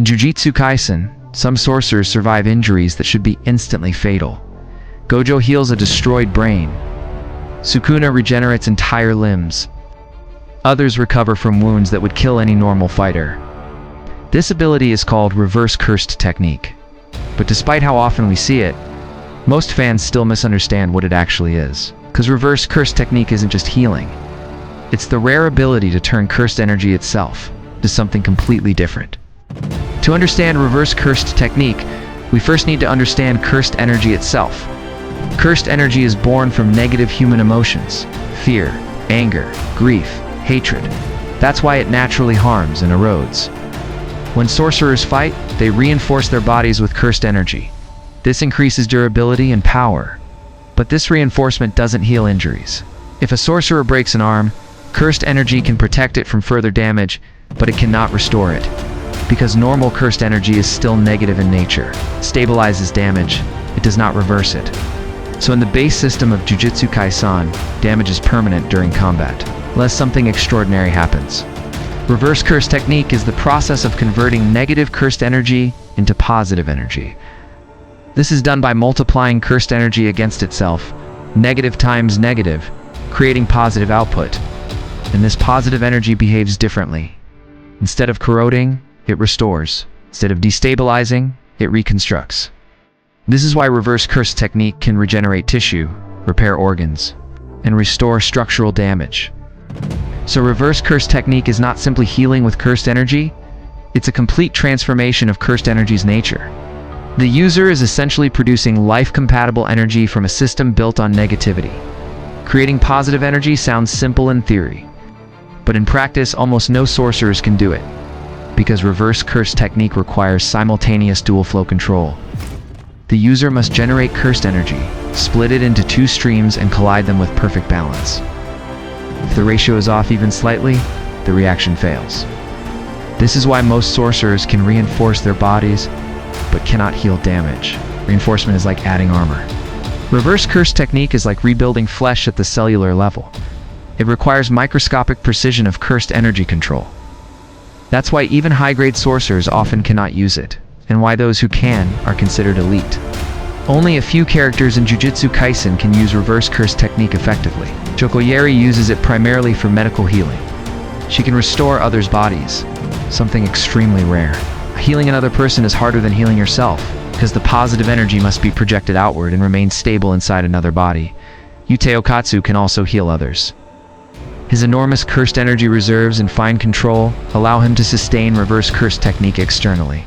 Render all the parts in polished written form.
In Jujutsu Kaisen, some sorcerers survive injuries that should be instantly fatal. Gojo heals a destroyed brain. Sukuna regenerates entire limbs. Others recover from wounds that would kill any normal fighter. This ability is called reverse cursed technique. But despite how often we see it, most fans still misunderstand what it actually is. Because reverse cursed technique isn't just healing. It's the rare ability to turn cursed energy itself to something completely different. To understand reverse cursed technique, we first need to understand cursed energy itself. Cursed energy is born from negative human emotions: fear, anger, grief, hatred. That's why it naturally harms and erodes. When sorcerers fight, they reinforce their bodies with cursed energy. This increases durability and power. But this reinforcement doesn't heal injuries. If a sorcerer breaks an arm, cursed energy can protect it from further damage, but it cannot restore it. Because normal cursed energy is still negative in nature, stabilizes damage, it does not reverse it. So in the base system of Jujutsu Kaisen, damage is permanent during combat, unless something extraordinary happens. Reverse curse technique is the process of converting negative cursed energy into positive energy. This is done by multiplying cursed energy against itself, negative times negative, creating positive output. And this positive energy behaves differently. Instead of corroding, it restores. Instead of destabilizing, it reconstructs. This is why reverse curse technique can regenerate tissue, repair organs, and restore structural damage. So reverse curse technique is not simply healing with cursed energy, it's a complete transformation of cursed energy's nature. The user is essentially producing life-compatible energy from a system built on negativity. Creating positive energy sounds simple in theory, but in practice almost no sorcerers can do it, because reverse curse technique requires simultaneous dual flow control. The user must generate cursed energy, split it into two streams, and collide them with perfect balance. If the ratio is off even slightly, the reaction fails. This is why most sorcerers can reinforce their bodies, but cannot heal damage. Reinforcement is like adding armor. Reverse curse technique is like rebuilding flesh at the cellular level. It requires microscopic precision of cursed energy control. That's why even high-grade sorcerers often cannot use it, and why those who can are considered elite. Only a few characters in Jujutsu Kaisen can use reverse curse technique effectively. Chokoyeri uses it primarily for medical healing. She can restore others' bodies, something extremely rare. Healing another person is harder than healing yourself, because the positive energy must be projected outward and remain stable inside another body. Yuta Okkotsu can also heal others. His enormous cursed energy reserves and fine control allow him to sustain reverse curse technique externally.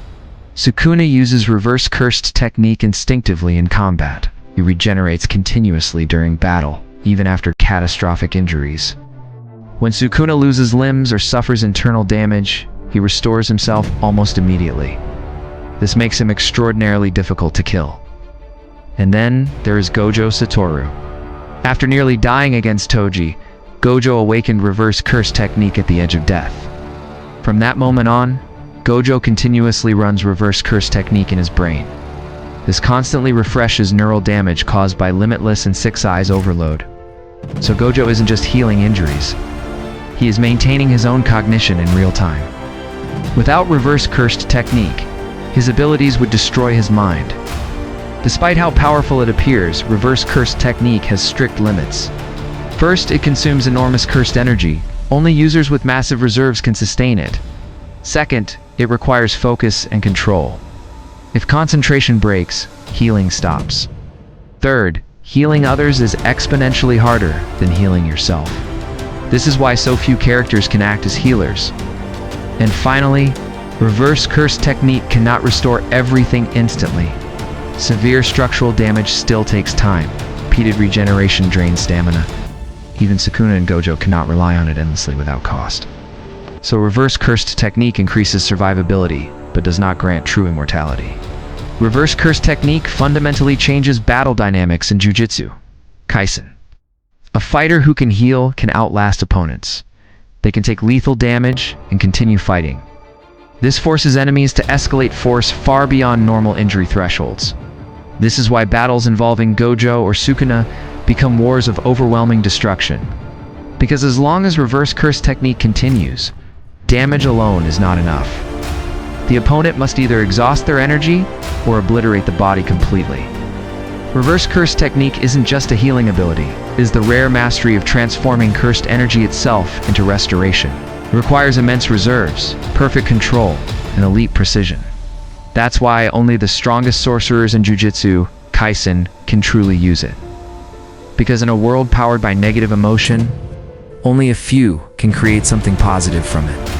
Sukuna uses reverse cursed technique instinctively in combat. He regenerates continuously during battle, even after catastrophic injuries. When Sukuna loses limbs or suffers internal damage, he restores himself almost immediately. This makes him extraordinarily difficult to kill. And then there is Gojo Satoru. After nearly dying against Toji, Gojo awakened reverse curse technique at the edge of death. From that moment on, Gojo continuously runs reverse curse technique in his brain. This constantly refreshes neural damage caused by limitless and six eyes overload. So Gojo isn't just healing injuries. He is maintaining his own cognition in real time. Without reverse cursed technique, his abilities would destroy his mind. Despite how powerful it appears, reverse cursed technique has strict limits. First, it consumes enormous cursed energy. Only users with massive reserves can sustain it. Second, it requires focus and control. If concentration breaks, healing stops. Third, healing others is exponentially harder than healing yourself. This is why so few characters can act as healers. And finally, reverse curse technique cannot restore everything instantly. Severe structural damage still takes time. Repeated regeneration drains stamina. Even Sukuna and Gojo cannot rely on it endlessly without cost. So reverse cursed technique increases survivability, but does not grant true immortality. Reverse curse technique fundamentally changes battle dynamics in Jujutsu Kaisen. A fighter who can heal can outlast opponents. They can take lethal damage and continue fighting. This forces enemies to escalate force far beyond normal injury thresholds. This is why battles involving Gojo or Sukuna become wars of overwhelming destruction. Because as long as reverse curse technique continues, damage alone is not enough. The opponent must either exhaust their energy or obliterate the body completely. Reverse curse technique isn't just a healing ability, it is the rare mastery of transforming cursed energy itself into restoration. It requires immense reserves, perfect control, and elite precision. That's why only the strongest sorcerers in Jujutsu Kaisen can truly use it. Because in a world powered by negative emotion, only a few can create something positive from it.